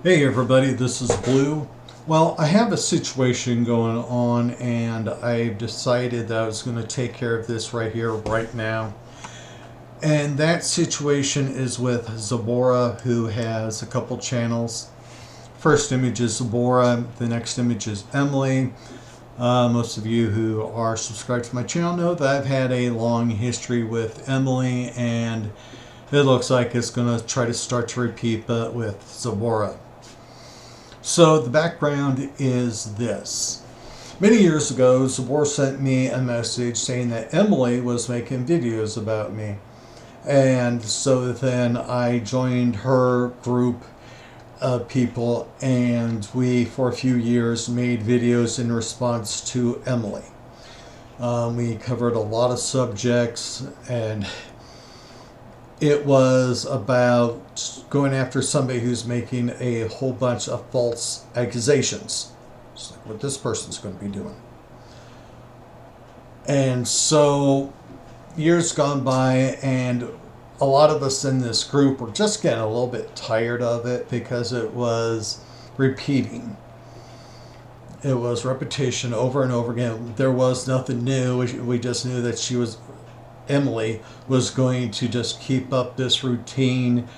Hey everybody, this is Blue. Well, I have a situation going on and I've decided that I was going to take care of this right here, right now. And that situation is with Zabora, who has a couple channels. First image is Zabora, the next image is Emily. Most of you who are subscribed to my channel know that I've had a long history with Emily, and it looks like it's going to try to start to repeat, but with Zabora. So the background is this. Many years ago, Zabor sent me a message saying that Emily was making videos about me. And so then I joined her group of people, and we, for a few years, made videos in response to Emily. We covered a lot of subjects, and it was about going after somebody who's making a whole bunch of false accusations. It's like what this person's going to be doing. And so years gone by, and a lot of us in this group were just getting a little bit tired of it because it was repeating. It was repetition over and over again. There was nothing new. We just knew that Emily was going to just keep up this routine,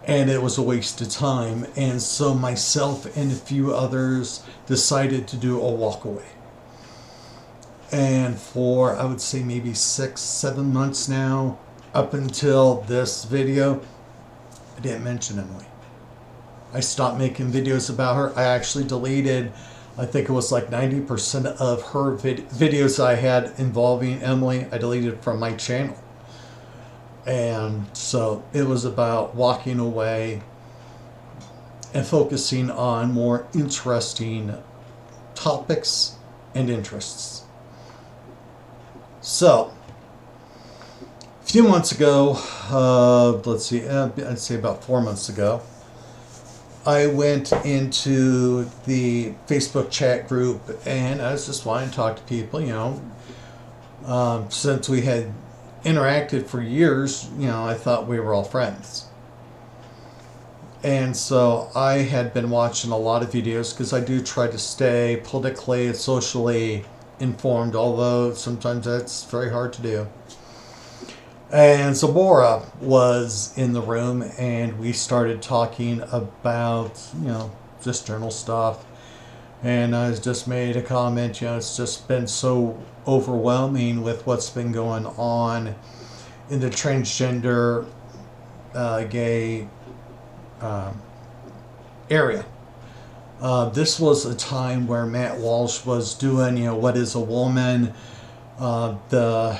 and it was a waste of time. And so myself and a few others decided to do a walkaway. And for, I would say, maybe 6-7 months now, up until this video, I didn't mention Emily. I stopped making videos about her. I actually deleted, I think it was like 90% of her videos I had involving Emily. I deleted from my channel. And so it was about walking away and focusing on more interesting topics and interests. So a few months ago, I'd say about 4 months ago, I went into the Facebook chat group, and I was just wanting to talk to people, since we had interacted for years, I thought we were all friends. And so I had been watching a lot of videos because I do try to stay politically and socially informed, although sometimes that's very hard to do. And Zabora was in the room, and we started talking about, just journal stuff. And I just made a comment, it's just been so overwhelming with what's been going on in the transgender, gay area. This was a time where Matt Walsh was doing, What is a Woman? The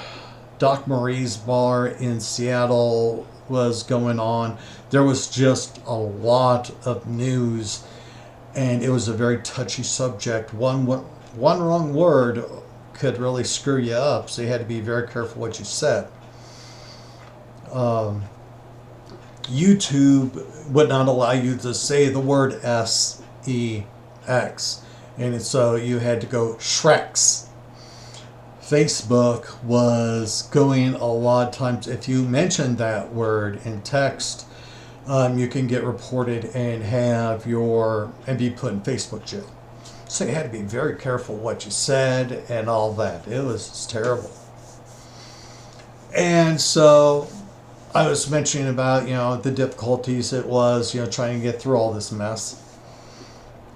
Doc Marie's bar in Seattle was going on. There was just a lot of news, and it was a very touchy subject. One wrong word could really screw you up, so you had to be very careful what you said. YouTube would not allow you to say the word S-E-X, and so you had to go Shreks. Facebook was going a lot of times, if you mention that word in text, you can get reported and be put in Facebook jail. So you had to be very careful what you said and all that. It was just terrible. And so I was mentioning about, the difficulties it was, trying to get through all this mess.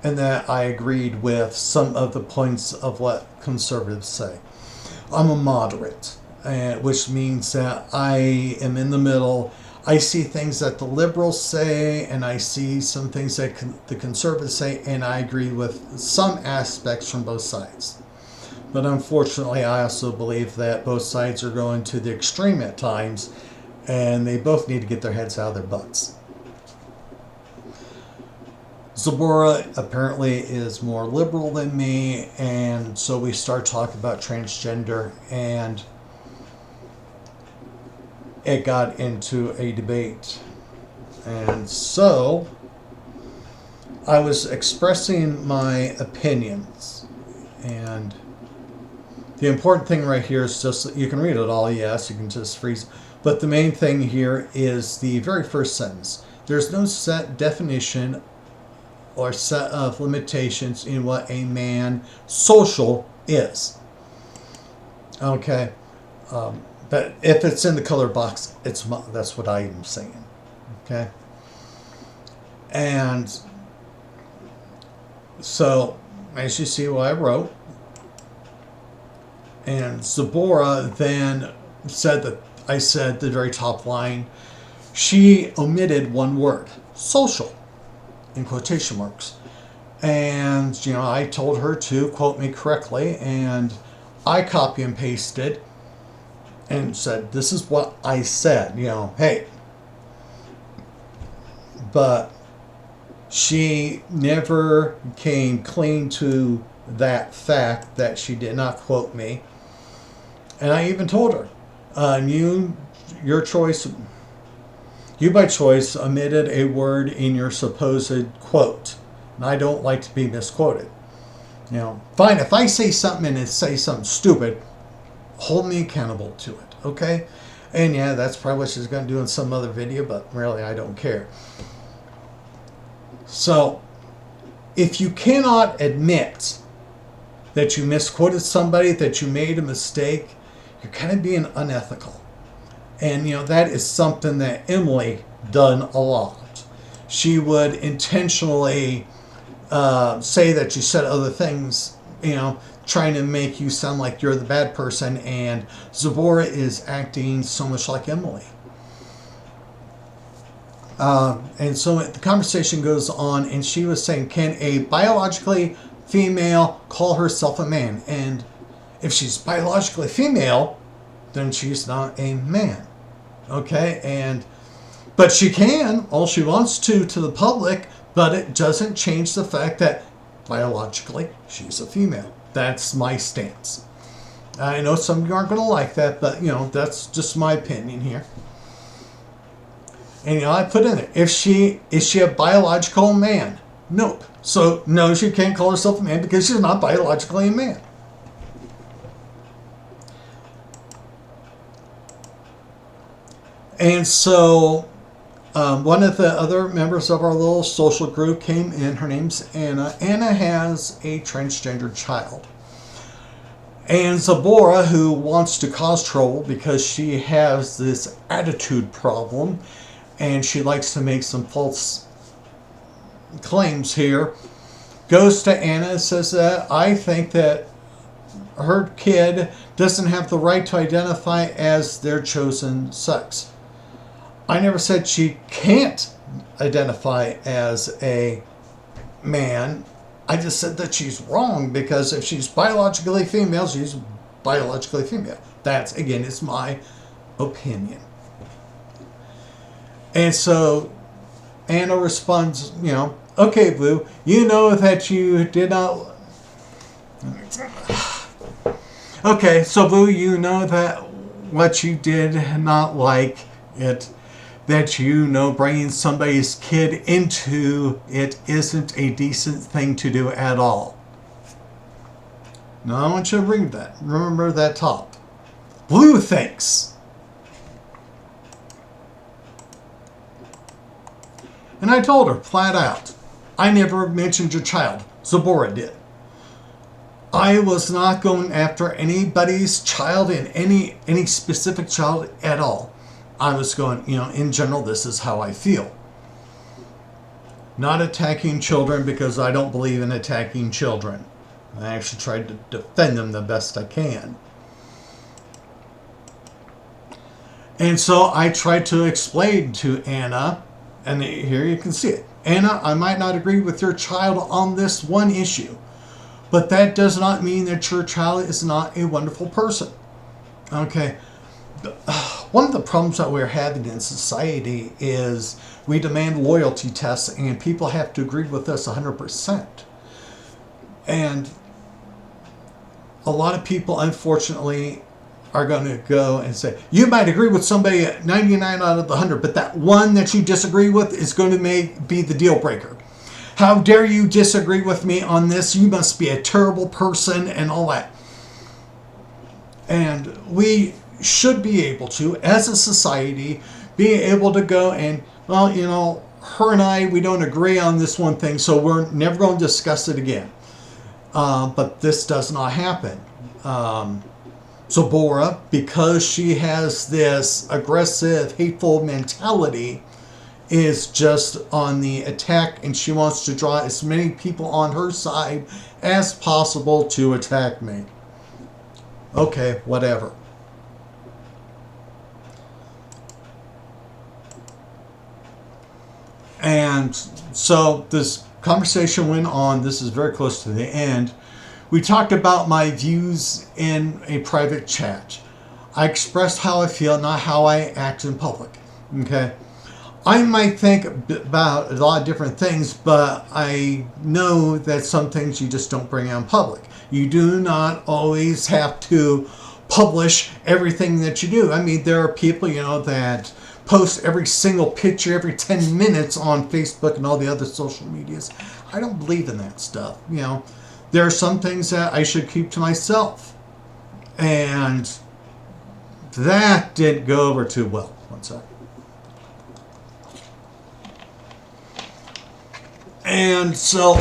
And that I agreed with some of the points of what conservatives say. I'm a moderate, which means that I am in the middle. I see things that the liberals say, and I see some things that the conservatives say, and I agree with some aspects from both sides. But unfortunately, I also believe that both sides are going to the extreme at times, and they both need to get their heads out of their butts. Zabora apparently is more liberal than me, and so we start talking about transgender, and it got into a debate. And so I was expressing my opinions, and the important thing right here is just, you can read it all, yes, you can just freeze, but the main thing here is the very first sentence. There's no set definition or set of limitations in what a man social is. Okay, but if it's in the color box, that's what I am saying. Okay, and so as you see what I wrote, and Zabora then said that I said the very top line, she omitted one word, social, in quotation marks. And, I told her to quote me correctly, and I copy and pasted and said, this is what I said, hey. But she never came clean to that fact that she did not quote me. And I even told her, your choice, you by choice omitted a word in your supposed quote. And I don't like to be misquoted. Fine, if I say something and say something stupid, hold me accountable to it, okay? And yeah, that's probably what she's going to do in some other video, but really I don't care. So, if you cannot admit that you misquoted somebody, that you made a mistake, you're kind of being unethical. And, that is something that Emily done a lot. She would intentionally say that you said other things, trying to make you sound like you're the bad person, and Zabora is acting so much like Emily. And so the conversation goes on, and she was saying, can a biologically female call herself a man? And if she's biologically female, then she's not a man. Okay? But she can, all she wants to the public, but it doesn't change the fact that biologically she's a female. That's my stance. I know some of you aren't going to like that, but that's just my opinion here. And I put in there, is she a biological man? Nope. So no, she can't call herself a man because she's not biologically a man. And so one of the other members of our little social group came in. Her name's Anna. Anna has a transgender child. And Zabora, who wants to cause trouble because she has this attitude problem and she likes to make some false claims here, goes to Anna and says that I think that her kid doesn't have the right to identify as their chosen sex. I never said she can't identify as a man. I just said that she's wrong, because if she's biologically female, she's biologically female. That's, again, it's my opinion. And so Anna responds, okay, Blue, you know that you did not... Okay, so Blue, you know that what you did not like it, that bringing somebody's kid into it isn't a decent thing to do at all. Now I want you to read that. Remember that top. Blue thinks. And I told her flat out, I never mentioned your child. Zabora did. I was not going after anybody's child and any specific child at all. I was going, in general, this is how I feel. Not attacking children, because I don't believe in attacking children. I actually tried to defend them the best I can. And so I tried to explain to Anna, and here you can see it. Anna, I might not agree with your child on this one issue, but that does not mean that your child is not a wonderful person. Okay. One of the problems that we're having in society is we demand loyalty tests, and people have to agree with us 100%. And a lot of people, unfortunately, are going to go and say, you might agree with somebody at 99 out of the 100, but that one that you disagree with is going to be the deal breaker. How dare you disagree with me on this? You must be a terrible person and all that. And we should be able to, as a society, be able to go and, her and we don't agree on this one thing, so we're never going to discuss it again. But this does not happen. Zabora, because she has this aggressive, hateful mentality, is just on the attack, and she wants to draw as many people on her side as possible to attack me. Okay, whatever. And so this conversation went on. This is very close to the end. We talked about my views in a private chat. I expressed how I feel, not how I act in public. Okay? I might think about a lot of different things, but I know that some things you just don't bring out in public. You do not always have to publish everything that you do. I mean, there are people, that post every single picture every 10 minutes on Facebook and all the other social medias. I don't believe in that stuff. There are some things that I should keep to myself. And that didn't go over too well. One sec. And so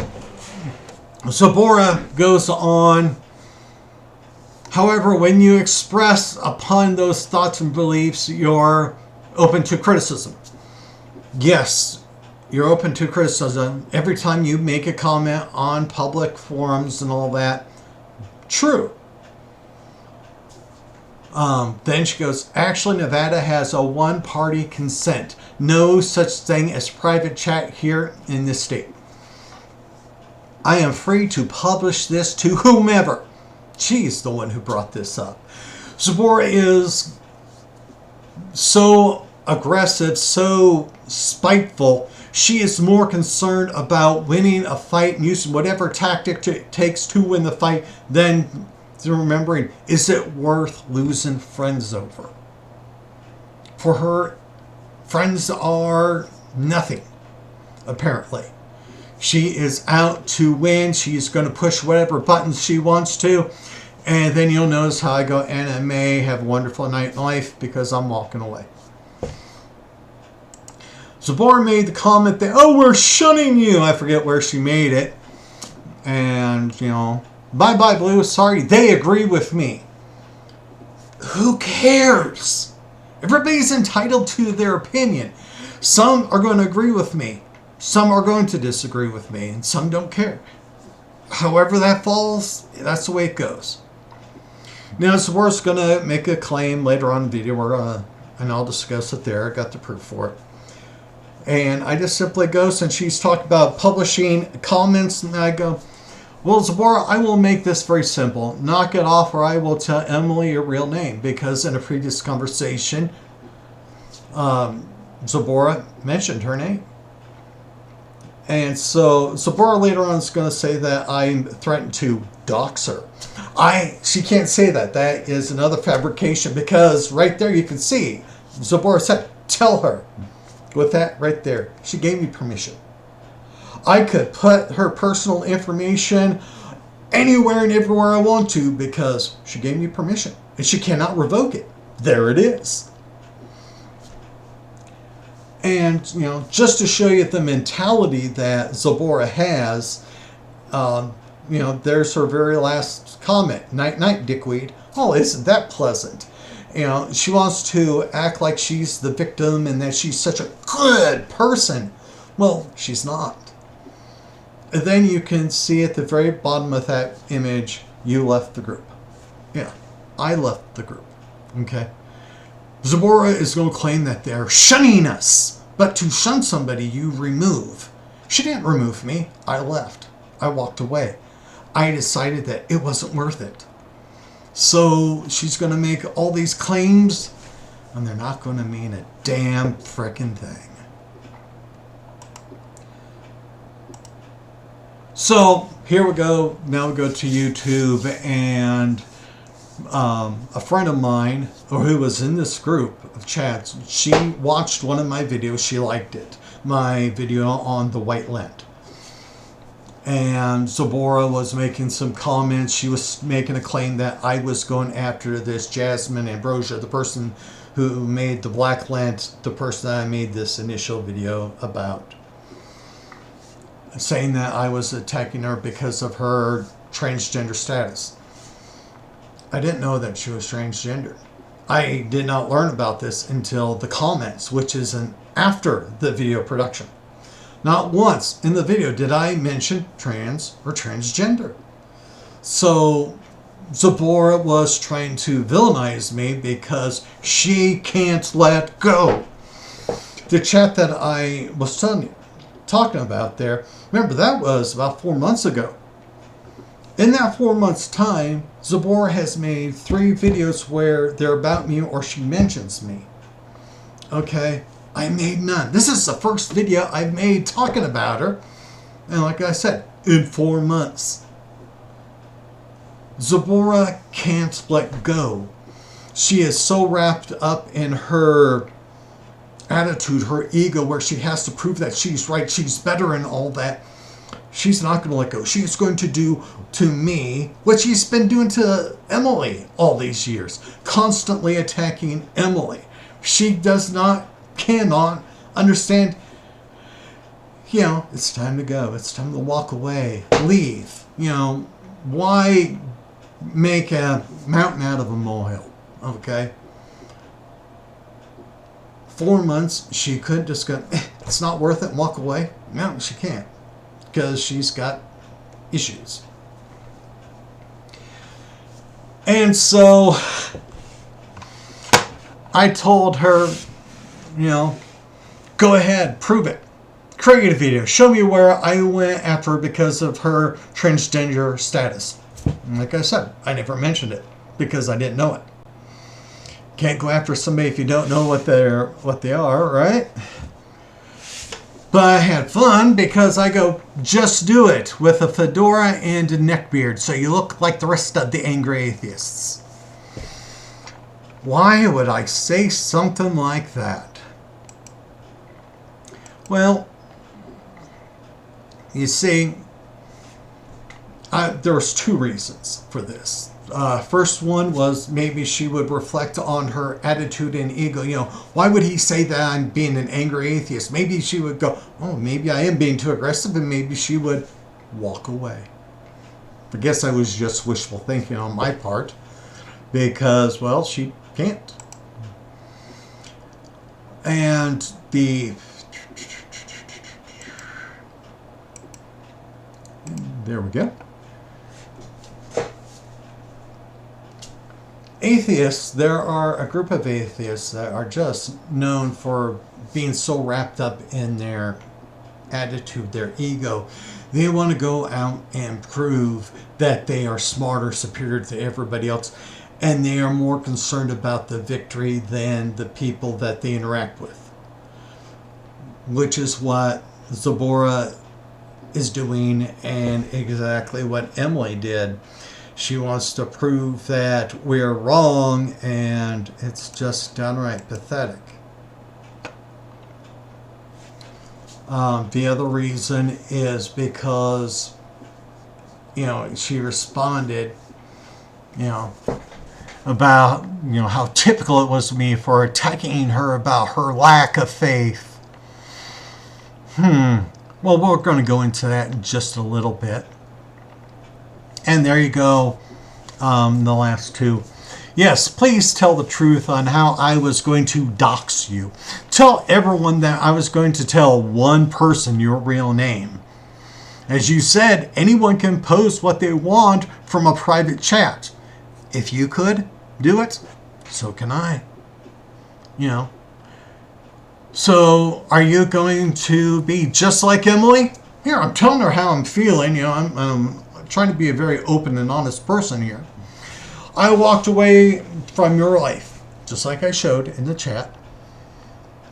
Zabora goes on. However, when you express upon those thoughts and beliefs, you're open to criticism. Yes, you're open to criticism every time you make a comment on public forums and all that. True. Then she goes, actually, Nevada has a one-party consent. No such thing as private chat here in this state. I am free to publish this to whomever. She's the one who brought this up. Zabora is so aggressive, so spiteful. She is more concerned about winning a fight and using whatever tactic it takes to win the fight than remembering, is it worth losing friends over? For her, friends are nothing, apparently. She is out to win. She's going to push whatever buttons she wants to. And then you'll notice how I go, Anna May, have a wonderful night in life, because I'm walking away. Zabora made the comment that, oh, we're shunning you. I forget where she made it. And, bye-bye, Blue. Sorry, they agree with me. Who cares? Everybody's entitled to their opinion. Some are going to agree with me. Some are going to disagree with me. And some don't care. However that falls, that's the way it goes. Now, Zabora's going to make a claim later on in the video, and I'll discuss it there. I got the proof for it. And I just simply go, since she's talked about publishing comments, and I go, well, Zabora, I will make this very simple. Knock it off, or I will tell Emily your real name. Because in a previous conversation, Zabora mentioned her name. And so Zabora later on is going to say that I'm threatened to dox her. She can't say that. That is another fabrication, because right there you can see Zabora said, tell her. With that right there, she gave me permission. I could put her personal information anywhere and everywhere I want to, because she gave me permission. And she cannot revoke it. There it is. And, just to show you the mentality that Zabora has, there's her very last comment. Night, night, dickweed. Oh, isn't that pleasant? She wants to act like she's the victim and that she's such a good person. Well, she's not. And then you can see at the very bottom of that image, you left the group. Yeah, I left the group. Okay? Zabora is going to claim that they're shunning us. But to shun somebody, you remove. She didn't remove me. I left. I walked away. I decided that it wasn't worth it. So she's going to make all these claims, and they're not going to mean a damn frickin' thing. So here we go. Now we go to YouTube, and a friend of mine, or who was in this group of chats, she watched one of my videos. She liked it. My video on the white lint. And Zabora was making some comments. She was making a claim that I was going after this Jasmine Ambrosia, the person who made the black lint, the person that I made this initial video about. saying that I was attacking her because of her transgender status. I didn't know that she was transgender. I did not learn about this until the comments, which is after the video production. Not once in the video did I mention trans or transgender. So Zabora was trying to villainize me because she can't let go. The chat that I was talking about there, remember that was about 4 months ago. In that 4 months time, Zabora has made 3 videos where they're about me or she mentions me. Okay, I made none. This is the first video I've made talking about her. And like I said, in 4 months. Zabora can't let go. She is so wrapped up in her attitude, her ego, where she has to prove that she's right, she's better and all that. She's not going to let go. She's going to do to me what she's been doing to Emily all these years, constantly attacking Emily. She cannot understand, it's time to go. It's time to walk away, leave. Why make a mountain out of a molehill? Okay? 4 months, she could just go, it's not worth it, and walk away. No, she can't. Because she's got issues. And so I told her, go ahead, prove it. Create a video. Show me where I went after her because of her transgender status. And like I said, I never mentioned it because I didn't know it. Can't go after somebody if you don't know what they are, right? But I had fun because I go, just do it with a fedora and a neckbeard so you look like the rest of the angry atheists. Why would I say something like that? Well, you see, there was 2 reasons for this. First one was maybe she would reflect on her attitude and ego. Why would he say that I'm being an angry atheist? Maybe she would go, oh, maybe I am being too aggressive, and maybe she would walk away. I guess I was just wishful thinking on my part because, well, she can't. And there we go. Atheists, there are a group of atheists that are just known for being so wrapped up in their attitude, their ego. They want to go out and prove that they are smarter, superior to everybody else, and they are more concerned about the victory than the people that they interact with. Which is what Zabora is doing and exactly what Emily did. She wants to prove that we're wrong, and it's just downright pathetic. The other reason is because, she responded, about, how typical it was of me for attacking her about her lack of faith. Well, we're going to go into that in just a little bit. And there you go, the last 2. Yes, please tell the truth on how I was going to dox you. Tell everyone that I was going to tell one person your real name. As you said, anyone can post what they want from a private chat. If you could do it, so can I. So are you going to be just like Emily? Here, I'm telling her how I'm feeling. I'm trying to be a very open and honest person here. I walked away from your life, just like I showed in the chat.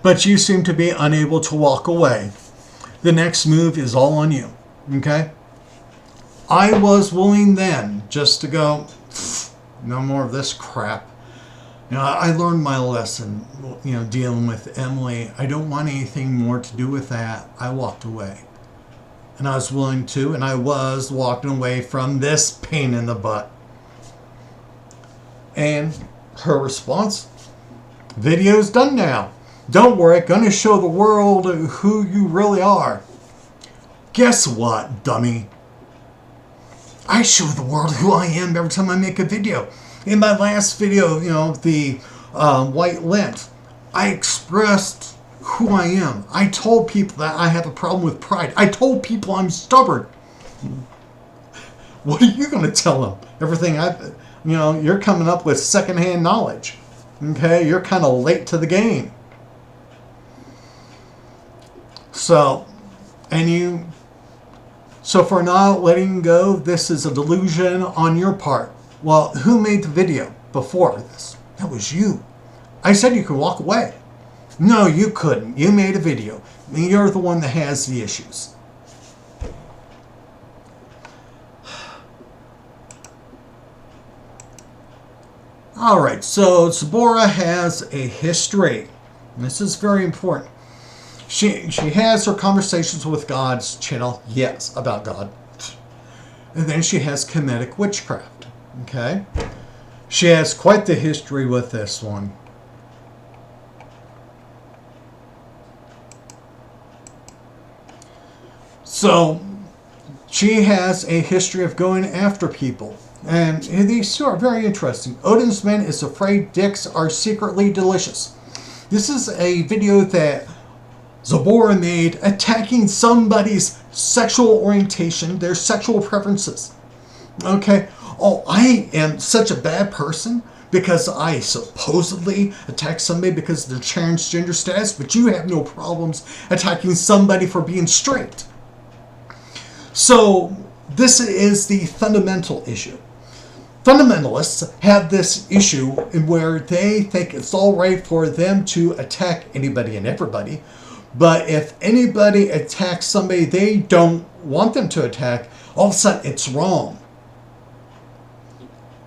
But you seem to be unable to walk away. The next move is all on you. Okay? I was willing then just to go, no more of this crap. I learned my lesson, dealing with Emily. I don't want anything more to do with that. I walked away. And I was willing to, and I was walking away from this pain in the butt. And her response, video's done now. Don't worry, gonna show the world who you really are. Guess what, dummy? I show the world who I am every time I make a video. In my last video, the white lint, I expressed who I am. I told people that I have a problem with pride. I told people I'm stubborn. What are you going to tell them? Everything you're coming up with secondhand knowledge. Okay, you're kind of late to the game. So for not letting go, this is a delusion on your part. Well, who made the video before this? That was you. I said you could walk away. No, you couldn't. You made a video. You're the one that has the issues. All right, so Zabora has a history. This is very important. She has her conversations with God's channel, yes, about God. And then she has Kemetic witchcraft, okay? She has quite the history with this one. So, she has a history of going after people. And these two are very interesting. Odin's men is afraid dicks are secretly delicious. This is a video that Zabora made attacking somebody's sexual orientation, their sexual preferences. Okay? Oh, I am such a bad person because I supposedly attack somebody because of their transgender status, but you have no problems attacking somebody for being straight. So, this is the fundamental issue. Fundamentalists have this issue in where they think it's all right for them to attack anybody and everybody, but if anybody attacks somebody they don't want them to attack, all of a sudden it's wrong.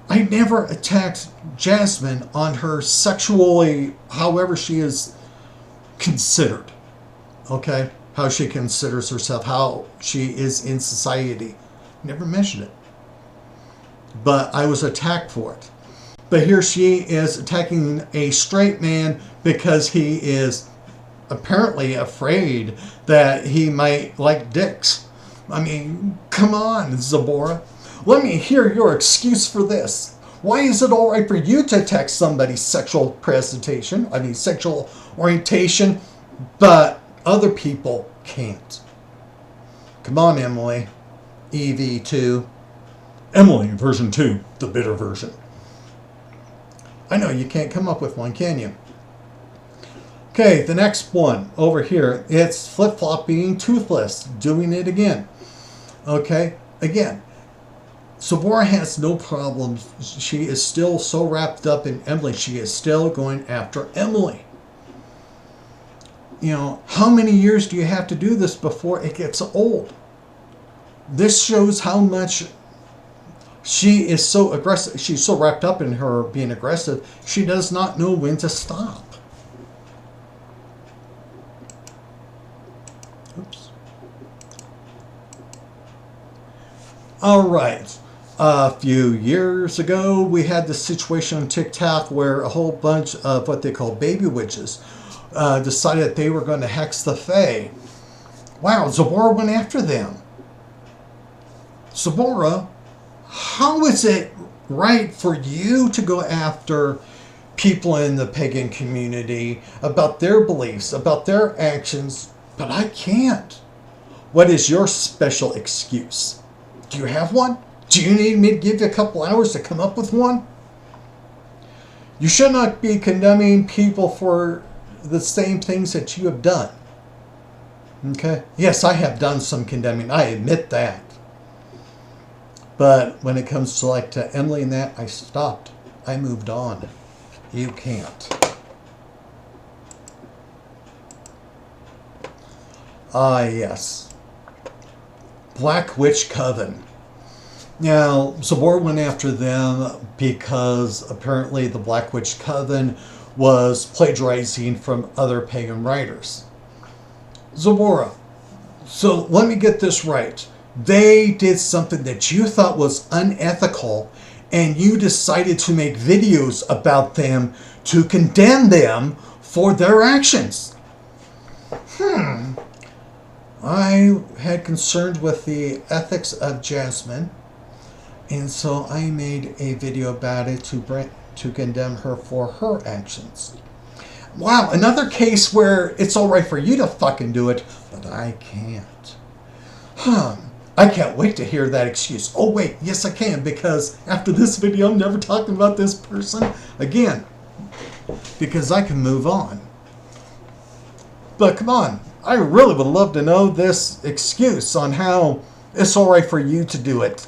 I never attacked Jasmine on her sexually, however she is considered, okay? How she considers herself, how she is in society. Never mentioned it. But I was attacked for it. But here she is attacking a straight man because he is apparently afraid that he might like dicks. I mean, come on, Zabora. Let me hear your excuse for this. Why is it all right for you to attack somebody's sexual sexual orientation, but other people can't? Come on, Emily. EV2. Emily, version 2, the bitter version. I know you can't come up with one, can you? Okay, the next one over here, it's flip-flop being toothless, doing it again. Okay, again, Zabora has no problems. She is still so wrapped up in Emily. She is still going after Emily. How many years do you have to do this before it gets old? This shows how much she is so aggressive. She's so wrapped up in her being aggressive, she does not know when to stop. Oops. All right. A few years ago, we had this situation on TikTok where a whole bunch of what they call baby witches decided that they were going to hex the Fae. Wow, Zabora went after them. Zabora, how is it right for you to go after people in the pagan community about their beliefs, about their actions, but I can't? What is your special excuse? Do you have one? Do you need me to give you a couple hours to come up with one? You should not be condemning people for the same things that you have done. Okay? Yes, I have done some condemning. I admit that. But when it comes to Emily and that, I stopped. I moved on. You can't. Yes. Black Witch Coven. Now, Zabora went after them because apparently the Black Witch Coven was plagiarizing from other pagan writers. Zabora, so let me get this right. They did something that you thought was unethical, and you decided to make videos about them to condemn them for their actions. I had concerns with the ethics of Jasmine, and so I made a video about it to condemn her for her actions. Wow, another case where it's alright for you to fucking do it, but I can't. Huh. I can't wait to hear that excuse. Oh wait, yes I can, because after this video I'm never talking about this person again. Because I can move on. But come on, I really would love to know this excuse on how it's alright for you to do it,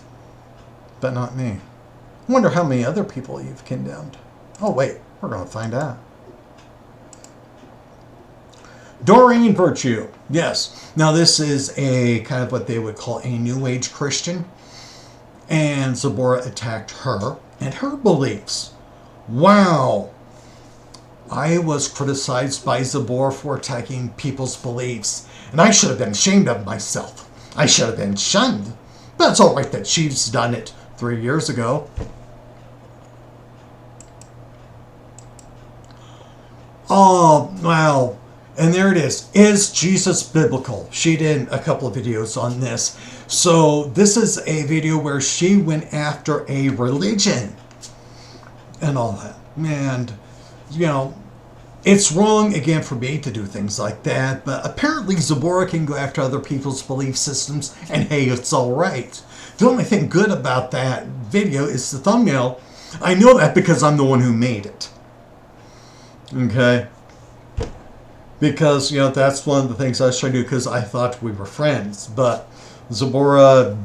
but not me. I wonder how many other people you've condemned. Oh wait, we're going to find out. Doreen Virtue. Yes. Now this is a kind of what they would call a New Age Christian. And Zabora attacked her and her beliefs. Wow. I was criticized by Zabora for attacking people's beliefs. And I should have been ashamed of myself. I should have been shunned. But it's alright that she's done it 3 years ago. Oh, wow. And there it is. Is Jesus biblical? She did a couple of videos on this. So this is a video where she went after a religion and all that. And, you know, it's wrong, again, for me to do things like that. But apparently Zabora can go after other people's belief systems. And hey, it's all right. The only thing good about that video is the thumbnail. I know that because I'm the one who made it. Okay? Because, you know, that's one of the things I was trying to do because I thought we were friends. But Zabora,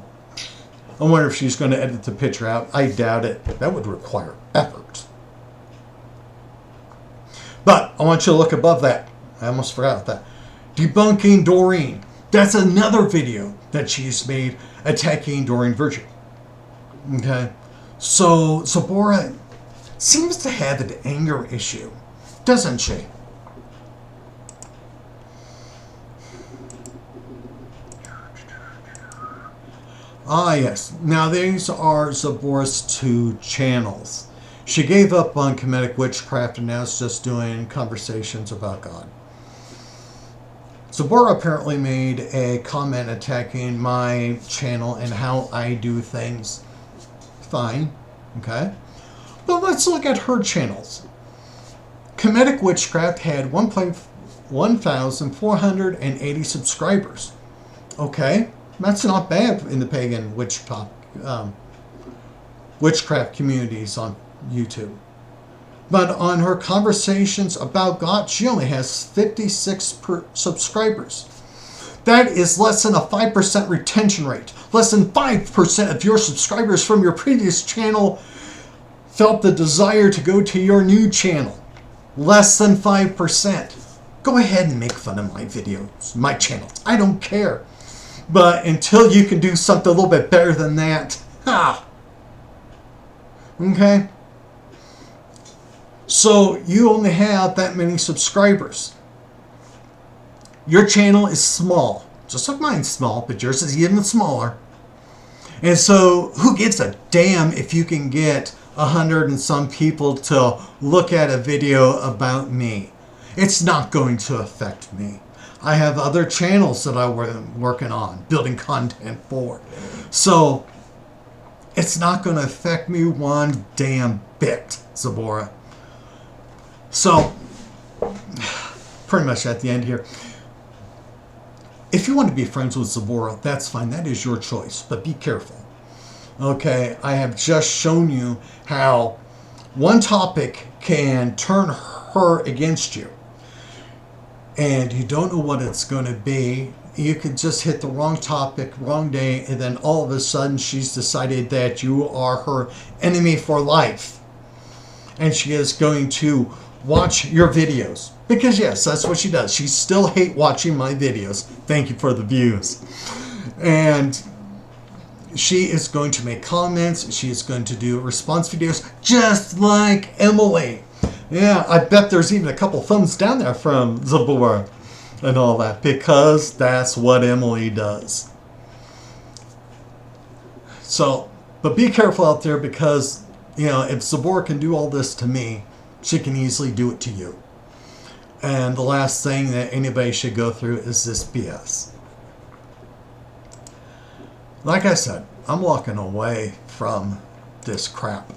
I wonder if she's going to edit the picture out. I doubt it. That would require effort. But I want you to look above that. I almost forgot that. Debunking Doreen. That's another video that she's made attacking Doreen Virtue. Okay? So Zabora seems to have an anger issue, doesn't she? Ah, yes. Now, these are Zabora's 2 channels. She gave up on Comedic Witchcraft and now is just doing conversations about God. Zabora apparently made a comment attacking my channel and how I do things. Fine. Okay. But let's look at her channels. Comedic Witchcraft had 1,480 subscribers. Okay. That's not bad in the pagan witchcraft communities on YouTube. But on her conversations about God, she only has 56 subscribers. That is less than a 5% retention rate. Less than 5% of your subscribers from your previous channel felt the desire to go to your new channel. Less than 5%. Go ahead and make fun of my videos, my channel. I don't care. But until you can do something a little bit better than that, okay? So you only have that many subscribers. Your channel is small. Just like mine's small, but yours is even smaller. And so who gives a damn if you can get 100 and some people to look at a video about me? It's not going to affect me. I have other channels that I'm working on, building content for. So, it's not going to affect me one damn bit, Zabora. So, pretty much at the end here. If you want to be friends with Zabora, that's fine. That is your choice. But be careful. Okay, I have just shown you how one topic can turn her against you. And you don't know what it's going to be. You could just hit the wrong topic, wrong day, and then all of a sudden she's decided that you are her enemy for life. And she is going to watch your videos. Because yes, that's what she does. She still hates watching my videos. Thank you for the views. And she is going to make comments. She is going to do response videos just like Emily. Yeah, I bet there's even a couple thumbs down there from Zabora and all that, because that's what Emily does. So, but be careful out there because, you know, if Zabora can do all this to me, she can easily do it to you. And the last thing that anybody should go through is this BS. like I said, I'm walking away from this crap.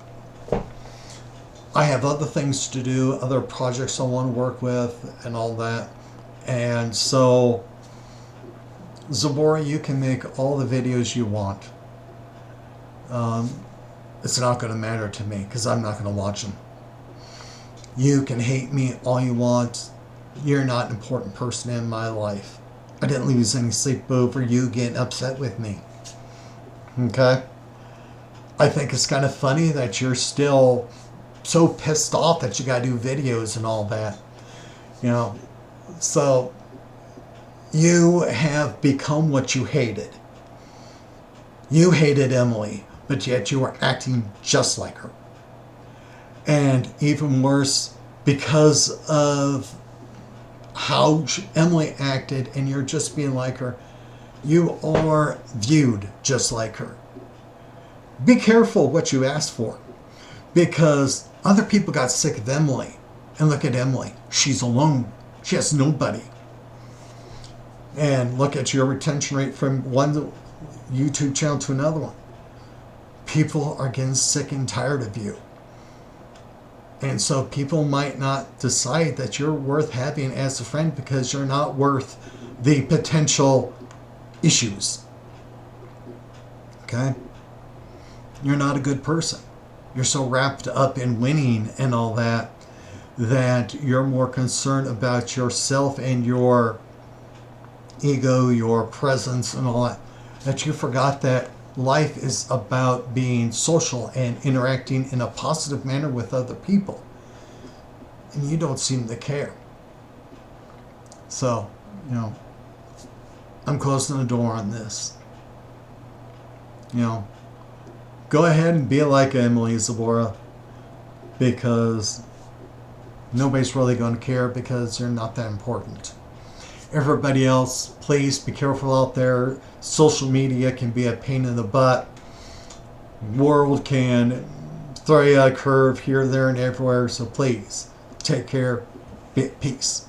I have other things to do, other projects I want to work with, and all that. And so, Zabora, you can make all the videos you want. It's not going to matter to me because I'm not going to watch them. You can hate me all you want. You're not an important person in my life. I didn't lose any sleep over you getting upset with me. Okay? I think it's kind of funny that you're still so pissed off that you got to do videos and all that. You know, so you have become what you hated. You hated Emily, but yet you were acting just like her. And even worse, because of how Emily acted and you're just being like her, you are viewed just like her. Be careful what you ask for, because other people got sick of Emily. And look at Emily. She's alone. She has nobody. And look at your retention rate from one YouTube channel to another one. People are getting sick and tired of you. And so people might not decide that you're worth having as a friend because you're not worth the potential issues. Okay? You're not a good person. You're so wrapped up in winning and all that that you're more concerned about yourself and your ego, your presence and all that you forgot that life is about being social and interacting in a positive manner with other people. And you don't seem to care. So, you know, I'm closing the door on this. You know, go ahead and be like Emily Zabora, because nobody's really going to care because you're not that important. Everybody else, please be careful out there. Social media can be a pain in the butt. World can throw you a curve here, there, and everywhere. So please, take care. Peace.